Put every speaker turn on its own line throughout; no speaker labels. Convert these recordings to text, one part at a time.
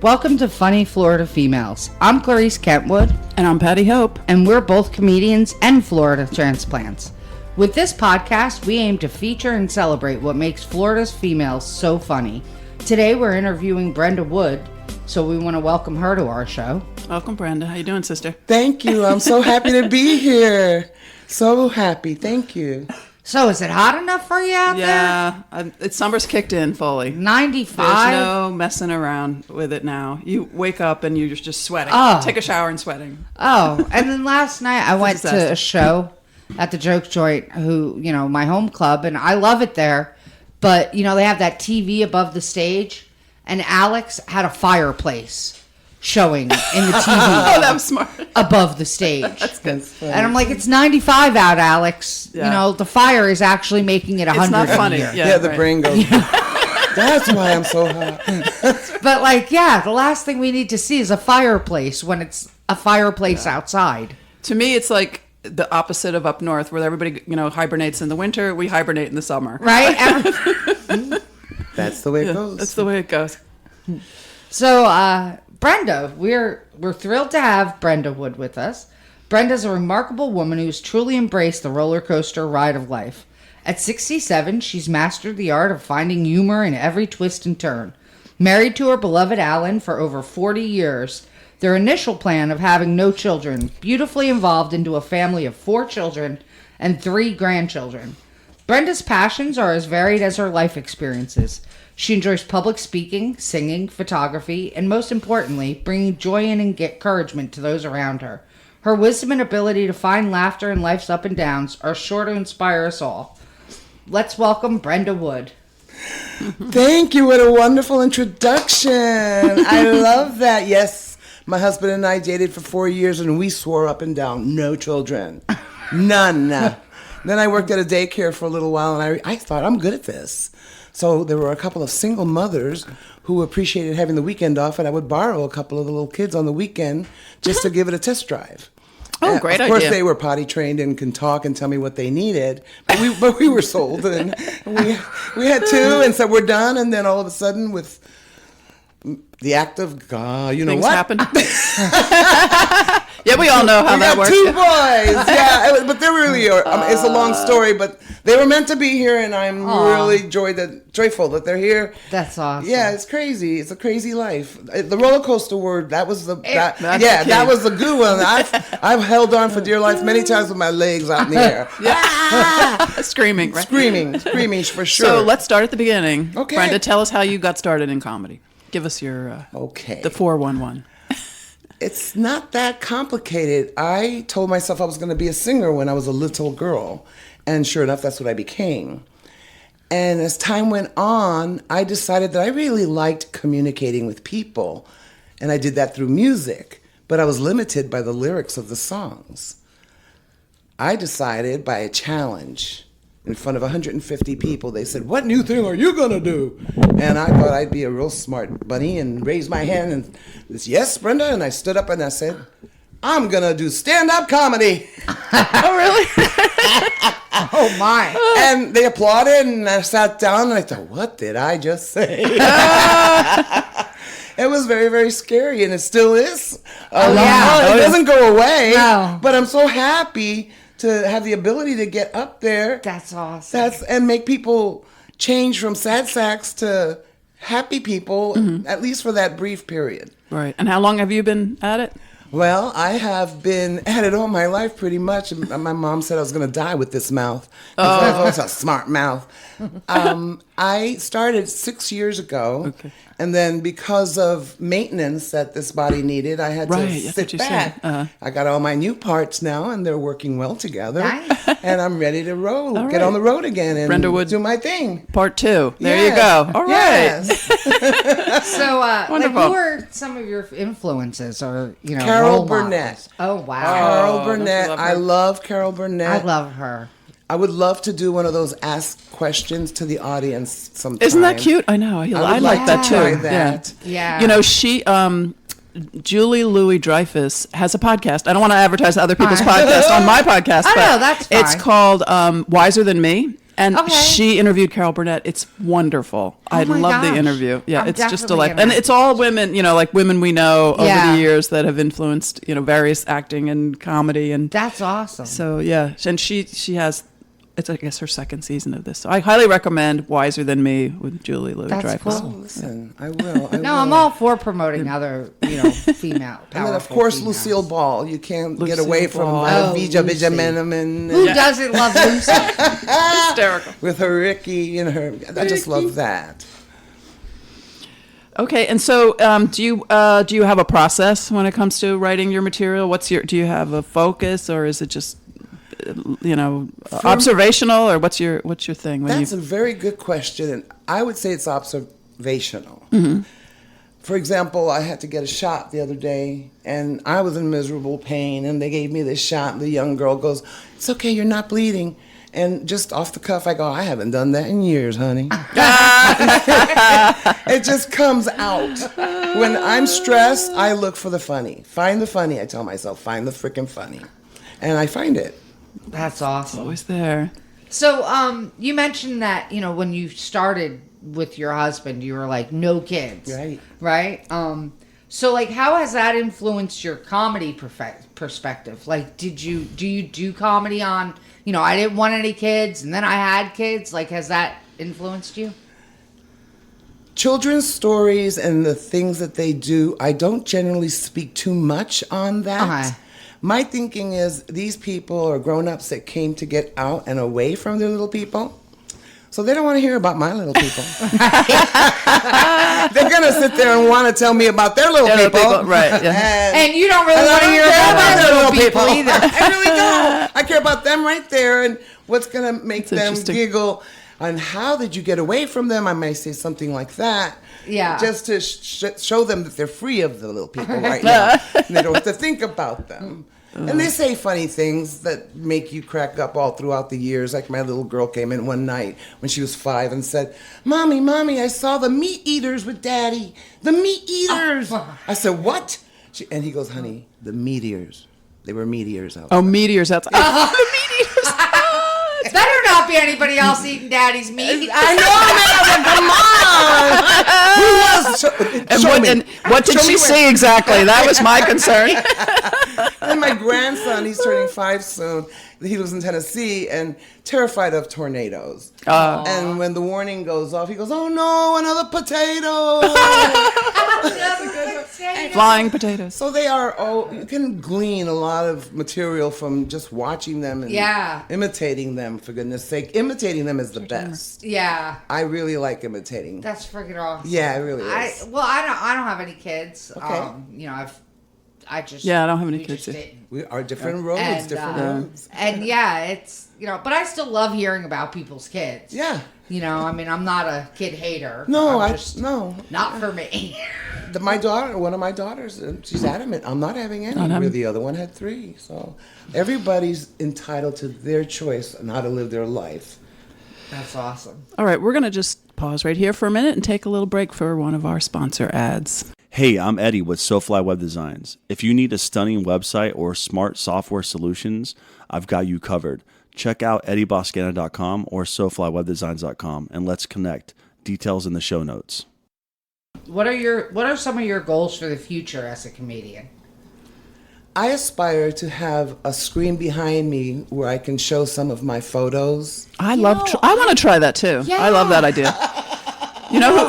Welcome to Funny Florida Females. I'm Clarice Kentwood.
And I'm Patti Hope.
And we're both comedians and Florida transplants. With this podcast, we aim to feature and celebrate what makes Florida's females so funny. Today, we're interviewing Brenda Wood, so we want to welcome her to our show.
Welcome, Brenda. How you doing, sister?
Thank you. I'm so happy to be here. So happy. Thank you.
So, is it hot enough for you out there?
Yeah, summer's kicked in fully.
95?
There's no messing around with it now. You wake up and you're just sweating.
Oh.
Take a shower and sweating.
Oh, and then last night I went to a show at the Joke Joint, my home club, and I love it there. But, they have that TV above the stage, and Alex had a fireplace showing in the TV.
Oh, that was smart.
Above the stage.
That's good.
And I'm like, it's 95 out, Alex.
Yeah.
The fire is actually making it 100.
It's not funny.
Yeah, the brain goes. That's why I'm so hot.
But the last thing we need to see is a fireplace when it's a fireplace outside.
To me, it's like the opposite of up north, where everybody, hibernates in the winter. We hibernate in the summer.
Right?
That's the way it goes.
That's the way it goes.
So, Brenda, we're thrilled to have Brenda Wood with us. Brenda's a remarkable woman who's truly embraced the roller coaster ride of life. At 67, she's mastered the art of finding humor in every twist and turn. Married to her beloved Alan for over 40 years, their initial plan of having no children beautifully evolved into a family of 4 children and 3 grandchildren. Brenda's passions are as varied as her life experiences. She enjoys public speaking, singing, photography, and most importantly, bringing joy and encouragement to those around her. Her wisdom and ability to find laughter in life's up and downs are sure to inspire us all. Let's welcome Brenda Wood.
Thank you. What a wonderful introduction. I love that. Yes, my husband and I dated for 4 years, and we swore up and down, no children. None. Then I worked at a daycare for a little while, and I thought, I'm good at this. So there were a couple of single mothers who appreciated having the weekend off, and I would borrow a couple of the little kids on the weekend just to give it a test drive.
Oh, great idea.
Of course, they were potty trained and can talk and tell me what they needed. But we were sold, and we had 2, and said we're done. And then all of a sudden, with the act of God,
Things
what
happened. Yeah, we all know how that works.
2 boys. Yeah, but they're really. It's a long story, but they were meant to be here, and I'm really joyful that they're here.
That's awesome.
Yeah, it's crazy. It's a crazy life. The roller coaster word. That was that was a good one. I've held on for dear life many times with my legs out in the air.
Yeah, screaming, right?
Screaming for sure.
So let's start at the beginning.
Okay,
Brenda, tell us how you got started in comedy. Give us your the 411.
It's not that complicated. I told myself I was going to be a singer when I was a little girl, and sure enough, that's what I became. And as time went on, I decided that I really liked communicating with people, and I did that through music, but I was limited by the lyrics of the songs. I decided by a challenge in front of 150 people. They said, "What new thing are you going to do?" And I thought I'd be a real smart bunny and raised my hand and said, "Yes, Brenda." And I stood up and I said, "I'm going to do stand-up comedy."
Oh, really?
Oh, my.
And they applauded, and I sat down and I thought, what did I just say? It was very, very scary, and it still is. It doesn't go away.
No.
But I'm so happy to have the ability to get up there.
That's awesome.
And make people change from sad sacks to happy people, at least for that brief period.
Right. And how long have you been at it?
Well, I have been at it all my life pretty much. My mom said I was going to die with this mouth. It's a smart mouth. I started 6 years ago, and then because of maintenance that this body needed, I had to sit back. I got all my new parts now, and they're working well together. Nice. And I'm ready to roll, get on the road again, and
Brenda Wood,
do my thing.
Part 2. There you go. All right.
Yes.
So,
wonderful.
who are some of your influences, or
Carol Burnett.
Oh, wow.
Carol Burnett. I love Carol Burnett.
I love her.
I would love to do one of those ask questions to the audience sometime.
Isn't that cute? I know. I like that too.
Try that.
Yeah.
She Julie Louis-Dreyfus has a podcast. I don't want to advertise other people's podcasts on my podcast.
I know, that's fine.
It's called Wiser Than Me. And
Okay.
she interviewed Carol Burnett. It's wonderful. I
my
love the
gosh.
interview. Yeah,
I'm
it's just
definitely
delightful.
gonna
And it's all women, like women we know over
Yeah.
the years that have influenced, various acting and comedy. And
That's awesome.
so, yeah. And she has, it's, I guess, her second season of this. So I highly recommend Wiser Than Me with Julie Louis-Dreyfus.
cool.
Listen, I will.
No, I'm all for promoting other, female.
And then, of
powerful
course,
females.
Lucille Ball. You can't get
Lucille
away from
Ball.
Vija
Lucy.
Benjamin
Who doesn't love Lucy?
Hysterical.
with her Ricky and her. I just love that.
Okay, and so do you have a process when it comes to writing your material? Do you have a focus, or is it just observational, or what's your thing?
That's a very good question, and I would say it's observational. For example, I had to get a shot the other day, and I was in miserable pain, and they gave me this shot, and the young girl goes, "It's okay, you're not bleeding." And just off the cuff, I go, "I haven't done that in years, honey." It just comes out. When I'm stressed, I look for the funny. Find the funny, I tell myself. Find the freaking funny. And I find it.
That's awesome.
always there.
So, you mentioned that, when you started with your husband, you were like, no kids.
Right.
Right? So, like, how has that influenced your comedy perspective? Like, do you do comedy on, I didn't want any kids, and then I had kids? Like, has that influenced you?
Children's stories and the things that they do, I don't generally speak too much on that.
Uh-huh.
My thinking is these people are grown-ups that came to get out and away from their little people. So they don't want to hear about my little people. They're going to sit there and want to tell me about their little people.
Right, yeah.
And you don't really
And I
want to
don't
hear
care
about
their
little people either.
I really don't. I care about them right there and what's going to make them
interesting.
giggle. And how did you get away from them? I might say something like that.
Yeah.
Just to show them that they're free of the little people right now. And they don't have to think about them. And they say funny things that make you crack up all throughout the years. Like my little girl came in one night when she was 5 and said, Mommy, I saw the meat eaters with Daddy. The meat eaters. I said, what? And he goes, honey, the meteors. They were meteors out.
Oh, meteors outside. The meteors.
It better not be anybody else eating Daddy's meat.
I know, man. Come on. Who was?
And what did she see exactly? That was my concern.
And my grandson, he's turning 5 soon. He lives in Tennessee and terrified of tornadoes. And when the warning goes off, he goes, "Oh no, another potato!"
Flying potatoes.
So they are. Oh, you can glean a lot of material from just watching them and imitating them. For goodness' sake, imitating them is the best.
Yeah.
I really like imitating.
That's freaking awesome.
Yeah, it really is.
I don't have any kids.
Okay.
I just
Yeah, I don't have any
we
kids
just
either.
didn't.
We are different roads,
And,
different roads.
And yeah, it's but I still love hearing about people's kids.
Yeah.
I'm not a kid hater.
No,
I'm just
no.
not for me.
One of my daughters, she's adamant. I'm not having any. The other one had 3. So everybody's entitled to their choice on how to live their life.
That's awesome.
All right, we're going to just pause right here for a minute and take a little break for one of our sponsor ads.
Hey, I'm Eddie with SoFly Web Designs. If you need a stunning website or smart software solutions, I've got you covered. Check out eddieboscana.com or SoFlyWebDesigns.com and let's connect. Details in the show notes.
What are some of your goals for the future as a comedian?
I aspire to have a screen behind me where I can show some of my photos.
I want to try that too. Yeah. I love that idea.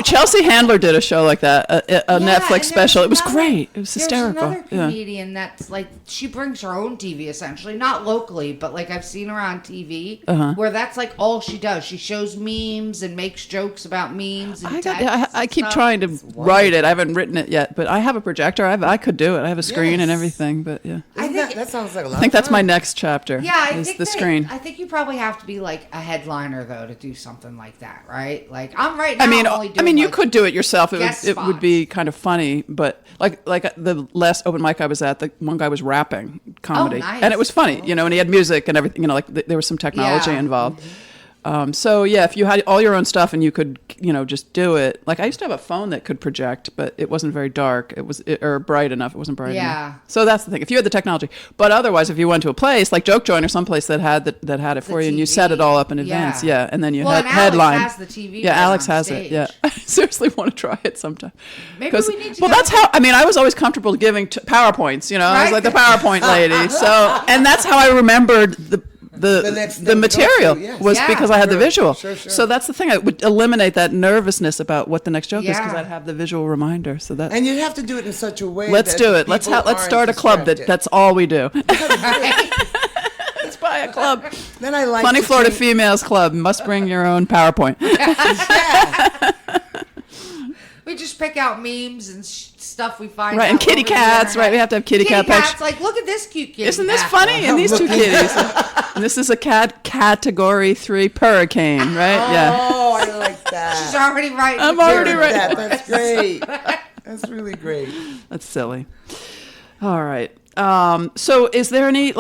Chelsea Handler did a show like that, a Netflix special. It was great. It was hysterical.
There's another comedian that's like, she brings her own TV essentially, not locally, but like I've seen her on TV, where that's like all she does. She shows memes and makes jokes about memes. And
I keep trying to write it. I haven't written it yet, but I have a projector. I could do it. I have a screen and everything. But yeah,
That sounds like a lot.
I think that's my next chapter.
Yeah,
screen.
I think you probably have to be like a headliner though to do something like that, right? Like I'm right now.
You could do it yourself. It would be kind of funny, but like the last open mic I was at, the one guy was rapping comedy,
nice.
and it was funny, and he had music and everything. There was some technology involved. So yeah, if you had all your own stuff and you could, just do it. Like I used to have a phone that could project, but it wasn't very dark. Or bright enough. It wasn't bright enough. So that's the thing. If you had the technology, but otherwise, if you went to a place like Joke Joint or someplace that had it for you, and you set it all up in advance, and then you had headline.
Alex has the TV.
Yeah, Alex has it. Yeah, I seriously want to try it sometime.
Maybe we need to.
Well, that's how. I mean, I was always comfortable giving PowerPoints. I was like the PowerPoint lady. So, and that's how I remembered the material was because I had the visual.
Sure.
So that's the thing. I would eliminate that nervousness about what the next joke is because I'd have the visual reminder. So that
and you have to do it in such a way.
Let's do it. Let's start a club that's all we do. Let's buy a club.
Then I like
Funny Florida Females Club. Must bring your own PowerPoint.
We just pick out memes and stuff we find.
Right, and kitty cats. Right, we have to have kitty cat pictures.
Like, look at this cute kitty.
Isn't this funny? And these two kitties. And this is a cat category 3 hurricane, right?
Oh, I like that.
She's already writing.
I'm already writing.
That's great. That's really great.
That's silly. All right. So is there any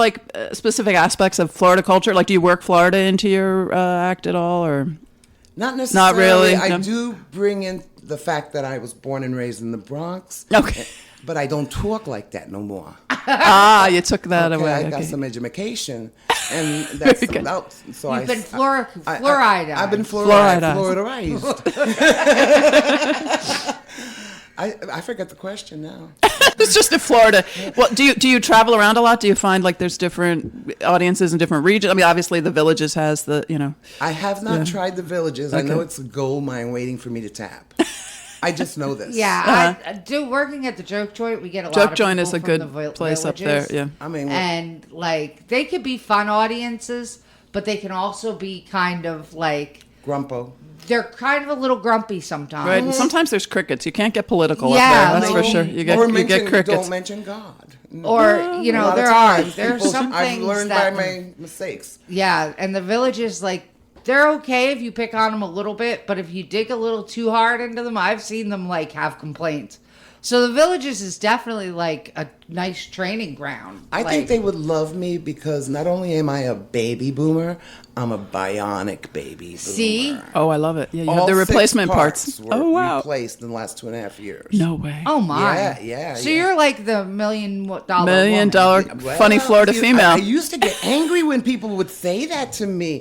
specific aspects of Florida culture? Like, do you work Florida into your act at all, or
not necessarily?
Not really.
I do bring in the fact that I was born and raised in the Bronx.
Okay.
But I don't talk like that no more.
You took that away.
I got some education, and that's about. So
You've been fluoride.
I've been fluoridized. I forgot the question now.
It's just in Florida. Well, do you travel around a lot? Do you find there's different audiences in different regions? I mean, obviously the Villages has the.
I have not tried the Villages. Okay. I know it's a gold mine waiting for me to tap. I just know this.
Yeah, I do. Working at the Joke Joint, we get a lot
Joke
of
Joint
people
is a
from
good
the
place
villages.
Up there. Yeah,
I mean,
and they could be fun audiences, but they can also be kind of
grumpo.
They're kind of a little grumpy sometimes.
Right, and sometimes there's crickets. You can't get political up there. That's for sure. You get crickets.
Don't mention God.
Or there's some
I've
things
learned by my mistakes.
Yeah, and the Villages they're okay if you pick on them a little bit, but if you dig a little too hard into them, I've seen them have complaints. So the Villages is definitely a nice training ground.
I think they would love me because not only am I a baby boomer, I'm a bionic baby boomer.
See?
Oh, I love it. Yeah, you have the replacement parts.
Oh, wow. Replaced in the last 2.5 years.
No way.
Oh, my.
Yeah.
So you're the $1 million
funny Florida female.
I used to get angry when people would say that to me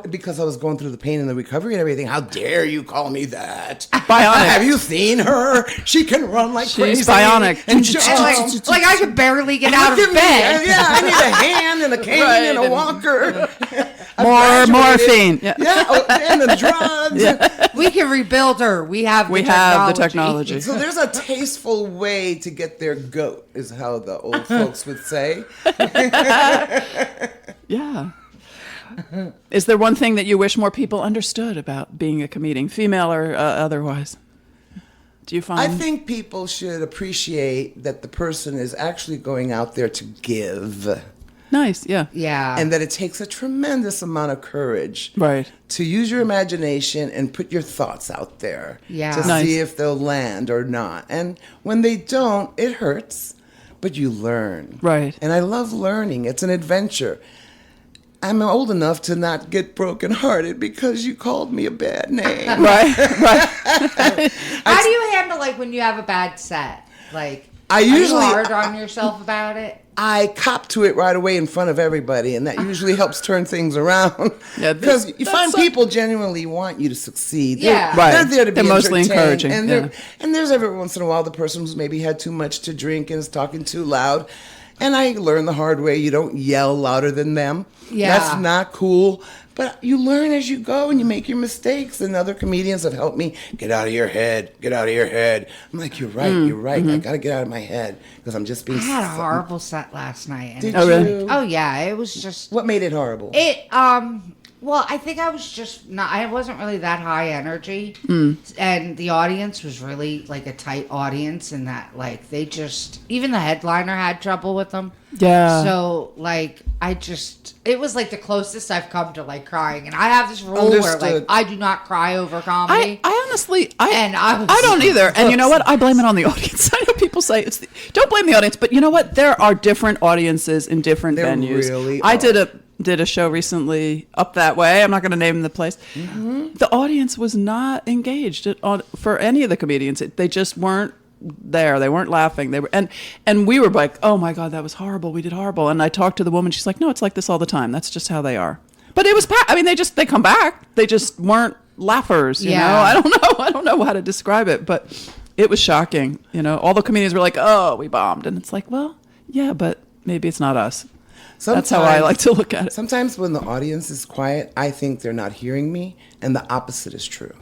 because I was going through the pain and the recovery and everything. How dare you call me that?
Bionic.
Have you seen her? She can run like crazy.
She's bionic.
And
I could barely get out of bed.
I need a hand and a cane and a walker.
More morphine. Yeah.
And the drugs.
Yeah. We can rebuild her. We have the technology.
So there's a tasteful way to get their goat, is how the old folks would say.
Yeah. Is there one thing that you wish more people understood about being a comedian, female or otherwise? Do you find?
I think people should appreciate that the person is actually going out there to give.
Nice, yeah.
Yeah.
And that it takes a tremendous amount of courage.
Right.
To use your imagination and put your thoughts out there.
Yeah.
To see if they'll land or not. And when they don't, it hurts, but you learn.
Right.
And I love learning. It's an adventure. I'm old enough to not get brokenhearted because you called me a bad name.
Right.
How do you handle when you have a bad set? Are you hard on yourself about it?
I cop to it right away in front of everybody, and that usually helps turn things around. Yeah, because you find people genuinely want you to succeed.
Yeah,
they're there to be
mostly encouraging.
And there's every once in a while the person who's maybe had too much to drink and is talking too loud. And I learned the hard way, you don't yell louder than them.
Yeah.
That's not cool. But you learn as you go and you make your mistakes. And other comedians have helped me, get out of your head. I'm like, you're right. Mm-hmm. I got to get out of my head because I'm just being...
I had a horrible set last night.
Did you? Really?
Oh, yeah. It was just...
What made it horrible?
Well, I think I was just not... I wasn't really that high energy. And the audience was really a tight audience in that they just... Even the headliner had trouble with them.
Yeah.
So, I just... It was the closest I've come to crying. And I have this rule where I do not cry over comedy.
I honestly... I don't either. And you know what? I blame it on the audience. I know people say don't blame the audience, but you know what? There are different audiences in different venues.
Really
I did did a show recently up that way. I'm not going to name the place. Mm-hmm. The audience was not engaged for any of the comedians. They just weren't there. They weren't laughing. They were, and we were like, oh my God, that was horrible. We did horrible. And I talked to the woman. She's like, no, it's like this all the time. That's just how they are. But it was, I mean, they come back. They just weren't laughers, you know? I don't know how to describe it, but it was shocking. You know, all the comedians were like, oh, we bombed. And it's like, well, yeah, but maybe it's not us. That's how I like to look at it.
Sometimes when the audience is quiet, I think they're not hearing me, and the opposite is true.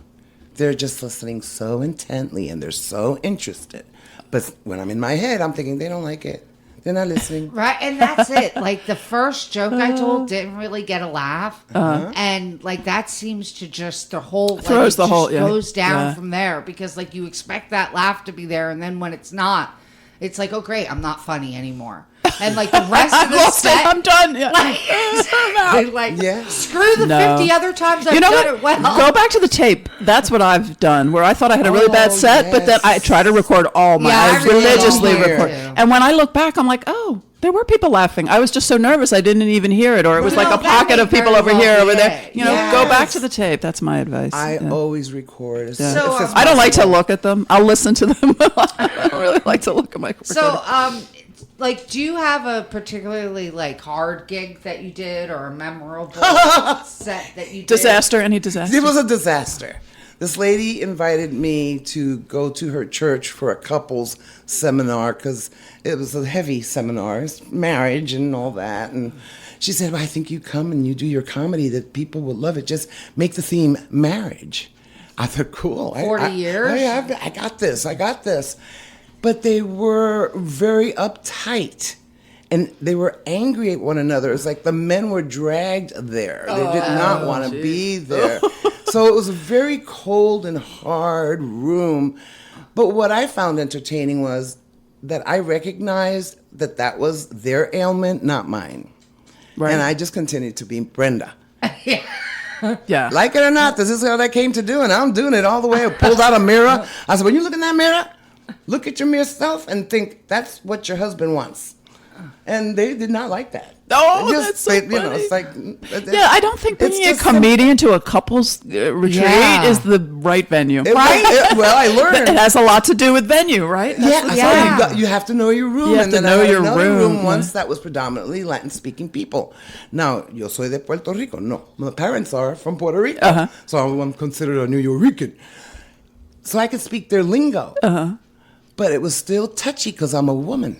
They're just listening so intently, and they're so interested. But when I'm in my head, I'm thinking, they don't like it. They're not listening.
Right, and that's it. Like, the first joke I told didn't really get a laugh. And, like, that seems to just, the whole,
throws the whole,
goes down from there. Because, like, you expect that laugh to be there, and then when it's not, it's like, oh, great, I'm not funny anymore. And, like, the rest of the set,
I'm done. Yeah.
Screw the 50 other times I've done it well.
Go back to the tape. That's what I've done, where I thought I had a really bad set, but then I try to record all my, I religiously record. And when I look back, I'm like, oh, there were people laughing. I was just so nervous I didn't even hear it, or it was like a pocket of people over here, over there. You know, go back to the tape. That's my advice.
I always record.
So, I don't like to look at them. I'll listen to them. I don't really like to look at my recording.
So, like, do you have a particularly, like, hard gig that you did, or a memorable set that you did?
Disaster? Any disaster?
It was a disaster. This lady invited me to go to her church for a couples seminar, because it was a heavy seminar. It's marriage and all that. And she said, well, I think you come and you do your comedy, that people will love it. Just make the theme marriage. I thought, cool.
40 years?
I got this. But they were very uptight, and they were angry at one another. It's like the men were dragged there. They did not want to be there. So it was a very cold and hard room. But what I found entertaining was that I recognized that that was their ailment, not mine. Right. And I just continued to be Brenda.
Yeah.
Like it or not, this is what I came to do, and I'm doing it all the way. I pulled out a mirror. I said, when you look in that mirror, look at your mirror self and think that's what your husband wants. And they did not like that.
Oh, that's so funny.
You know, it's like,
I don't think bringing a comedian to a couples retreat is the right venue.
Well, I learned.
It has a lot to do with venue, right?
You have to know your room.
You have to know your room.
Once that was predominantly Latin-speaking people. Now, yo soy de Puerto Rico. No, my parents are from Puerto Rico. So I'm considered a New Yorican. So I could speak their lingo. But it was still touchy because I'm a woman.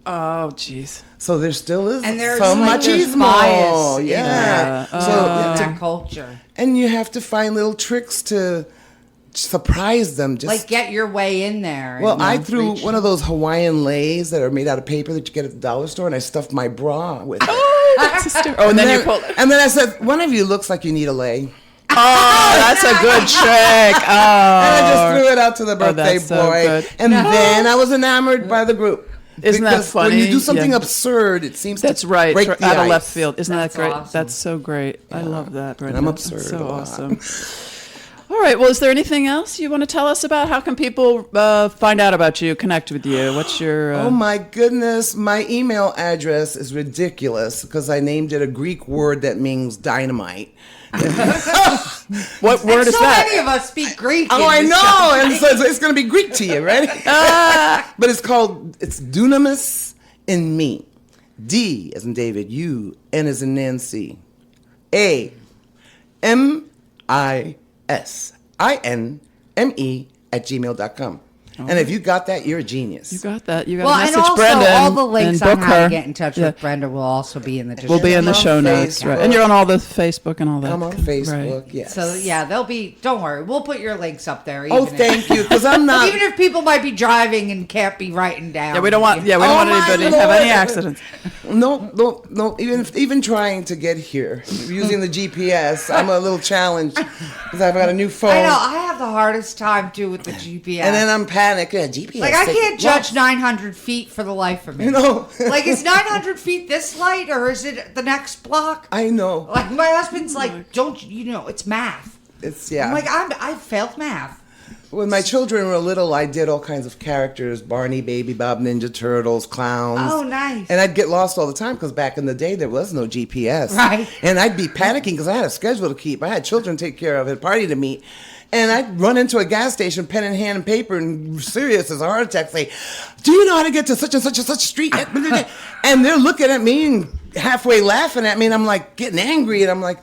Oh, jeez.
So there still is
some machismo.
That
culture.
And you have to find little tricks to surprise them. Just
like get your way in there.
Well, I threw one of those Hawaiian leis that are made out of paper that you get at the dollar store, and I stuffed my bra with it.
And then you pulled it.
And then I said, one of you looks like you need a lei.
Oh, that's a good trick. Oh.
And I just threw it out to the birthday boy. And then I was enamored by the group.
Isn't that funny?
When you do something absurd, it seems
that's
to
right.
break the
out
ice.
of left field. Isn't that great?
Awesome.
That's so great. Yeah. I love that, Brenda.
And I'm absurd.
That's so awesome. All right. Well, is there anything else you want to tell us about? How can people find out about you, connect with you? What's your...
Oh, my goodness. My email address is ridiculous because I named it a Greek word that means dynamite.
What word is that?
So many of us speak Greek.
Oh, I know. And so it's going to be Greek to you, right? But it's dunamis in me. D as in David, U, N as in Nancy, A, M, I, SINME@gmail.com. And if you got that, you're a genius.
You got that. You got
well,
to message
and also,
Brenda.
All the links on how to get in touch
with
Brenda will also be in the description.
Will be in the show notes, right? And you're on all the Facebook and all that.
I'm on Facebook,
right.
yes.
So they'll be. Don't worry, we'll put your links up there.
Thank you, because I'm not.
Even if people might be driving and can't be writing down.
Yeah, we don't want. Yeah, we don't want anybody to have any accidents.
No. Even trying to get here using the GPS, I'm a little challenged because I've got a new phone.
I know. I have the hardest time too with the GPS.
And then I'm panicking. GPS.
Like, I can't judge 900 feet for the life of me.
You know?
Like, is 900 feet this light, or is it the next block?
I know.
Like, my husband's like, don't, it's math.
It's,
I'm like, I failed math.
when my children were little, I did all kinds of characters: Barney, Baby Bob, Ninja Turtles, clowns.
Oh, nice!
And I'd get lost all the time because back in the day there was no GPS.
Right.
And I'd be panicking because I had a schedule to keep. I had children to take care of, a party to meet. And I'd run into a gas station, pen in hand and paper, and serious as a heart attack, say, "Do you know how to get to such and such street?" And they're looking at me and halfway laughing at me, and I'm like getting angry, and I'm like,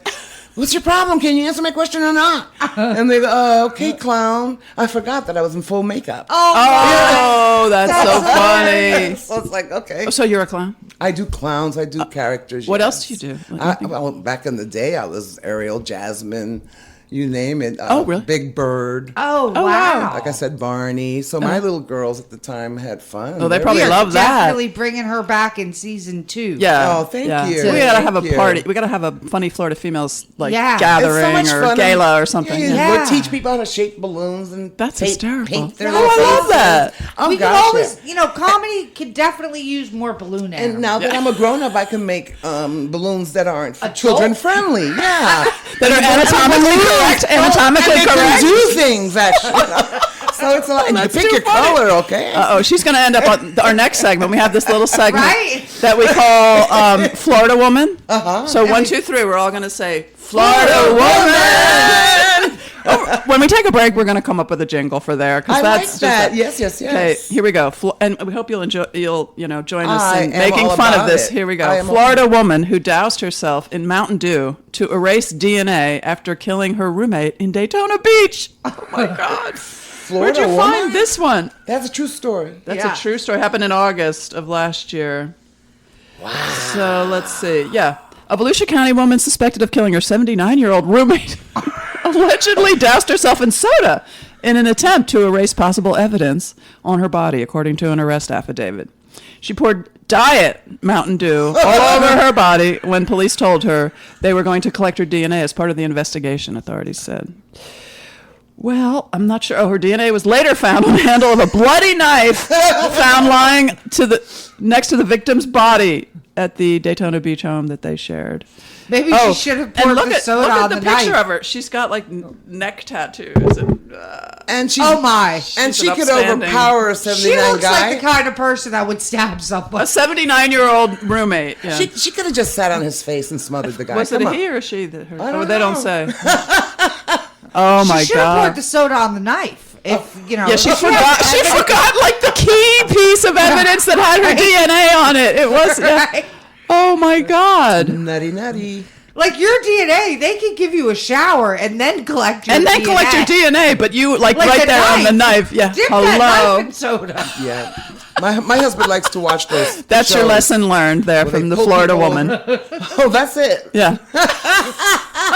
"What's your problem? Can you answer my question or not?" And they go, "Okay, clown. I forgot that I was in full makeup."
Oh, that's so funny.
So it's like, okay.
So you're a clown?
I do clowns. I do characters.
What
yes.
else do you do?
Well, back in the day, I was Ariel, Jasmine, you name it.
Really?
Big Bird.
Oh, wow.
wow.
Like I said, Barney. So my little girls at the time had fun.
Oh, they probably
We are
love that.
definitely bringing her back in season 2.
Yeah.
Oh, thank you.
So we gotta
Thank
have a
you.
party. We gotta have a funny Florida females
Yeah.
gathering
It's so much
or
fun.
gala or something.
Yeah,
Yeah.
We'll teach people how to shape balloons and
That's hysterical.
paint their
Oh,
little
I love
faces.
that.
Oh,
We could
gosh,
always,
yeah.
comedy could definitely use more balloon animals.
And now that I'm a grown up, I can make balloons that aren't
Adult?
children friendly. Yeah,
That are anatomically correct. Anatomically
and they
correct.
can do things actually. So it's a lot. And you
That's
pick
too
your
funny.
color, okay?
Oh, she's going to end up on our next segment. We have this little segment
Right.
that we call Florida Woman. So 1, 2, 3, we're all going to say Florida Woman. When we take a break, we're going to come up with a jingle for there because
I
that's
like that.
just
Yes.
Okay, here we go. And we hope you'll enjoy. You'll join us
I
in
am
making
all
fun of
about
this.
it.
Here we
I
go.
am all
Florida woman who doused herself in Mountain Dew to erase DNA after killing her roommate in Daytona Beach. Oh my God!
Florida
Where'd you
woman?
find this one?
That's a true story.
That's
Yeah.
a true story. Happened in August of last year. Wow. So let's see. Yeah. A Volusia County woman suspected of killing her 79-year-old roommate allegedly doused herself in soda in an attempt to erase possible evidence on her body, according to an arrest affidavit. She poured Diet Mountain Dew all over her body when police told her they were going to collect her DNA as part of the investigation, authorities said. Well, I'm not sure. Oh, her DNA was later found on the handle of a bloody knife found lying next to the victim's body at the Daytona Beach home that they shared.
Maybe she should have poured the soda on the
look at the picture
knife.
of her. She's got like neck tattoos.
And she,
Oh, my.
And she
an
could
upstanding-
overpower a
She
79
looks
guy.
like the kind of person that would stab someone.
A 79-year-old roommate. Yeah.
She could have just sat on his face and smothered the guy.
Was it
Come
a
on.
he or she? That her?
I don't
They don't
know.
say. Oh my
She should have poured
God.
the soda on the knife. If
Yeah, she forgot. She forgot like the key piece of evidence that had her DNA on it. It was. Yeah.
Right?
Oh my God.
Nutty.
Like your DNA, they can give you a shower and then collect your
And then
DNA.
collect your DNA, but you like
Like
right
the
there on the knife. Yeah.
Dip that
Hello.
knife in soda.
Yeah. My husband likes to watch those.
That's your
shows
lesson learned there
where
from
they
the
pull
Florida
people-
woman.
Oh, that's it.
Yeah.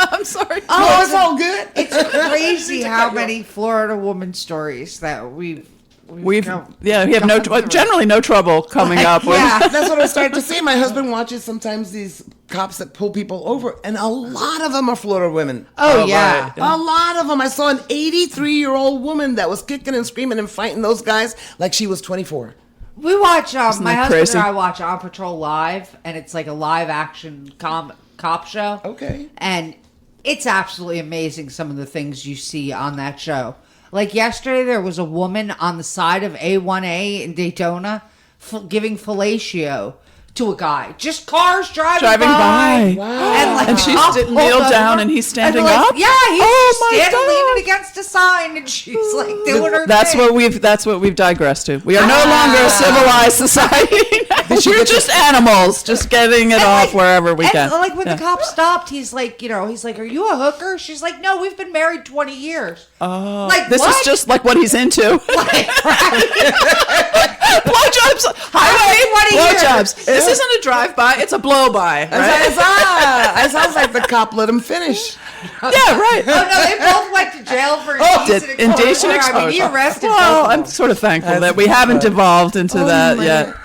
I'm sorry.
Oh, it's all good.
It's crazy how many Florida woman stories that we have
generally no trouble coming up with.
Yeah.
That's what I started to say. My husband watches sometimes these cops that pull people over, and a lot of them are Florida women.
Oh, yeah.
right.
A lot of them. I saw an 83-year-old woman that was kicking and screaming and fighting those guys like she was 24.
We watch, my
that
husband
crazy?
and I watch On Patrol Live, and it's like a live action cop show.
Okay.
And it's absolutely amazing some of the things you see on that show. Like yesterday, there was a woman on the side of A1A in Daytona giving fellatio to a guy. Just cars driving by.
Wow.
And she's
cop
kneeled
pulled
down
over,
and he's standing
like,
up?
Yeah, he's
Oh, my
standing
God.
leaning against a sign, and she's like doing her
That's
thing.
what we've digressed to. We are no longer a civilized society. We're just animals, just getting it off wherever we
and
can.
like when
Yeah.
the cop stopped, he's like, are you a hooker? She's like, no, we've been married 20 years. Oh, like
This
what?
is just like what he's into. Blowjobs, highway
20 years.
blowjobs. This isn't a drive-by; it's a blow-by. Right?
It sounds like the cop let him finish.
Yeah, right.
Oh no, they both went to jail for
Indecent
indecent exposure.
exposure.
I mean, he arrested
Well,
both
I'm
of them.
sort of thankful that we haven't evolved into that yet.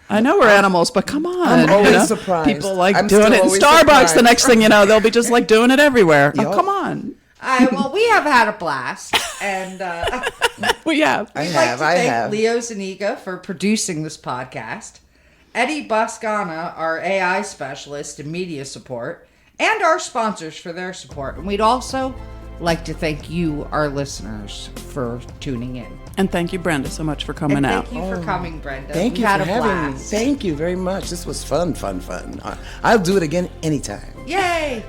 I know we're animals, but come on.
I'm always
you know?
surprised.
People like
I'm
doing
still
it in
always
Starbucks.
surprised.
The next thing you know, they'll be just like doing it everywhere. Oh,
Yup.
come on.
Well, we have had a blast, and
We have.
I
I'd like
have.
to
I
thank
have.
Leo Zuniga for producing this podcast, Eddie Boscana, our AI specialist and media support, and our sponsors for their support. And we'd also like to thank you, our listeners, for tuning in.
And thank you, Brenda, so much for coming out.
Thank you for coming, Brenda.
Thank you for
had a
having me.
blast.
Thank you very much. This was fun. I'll do it again anytime.
Yay!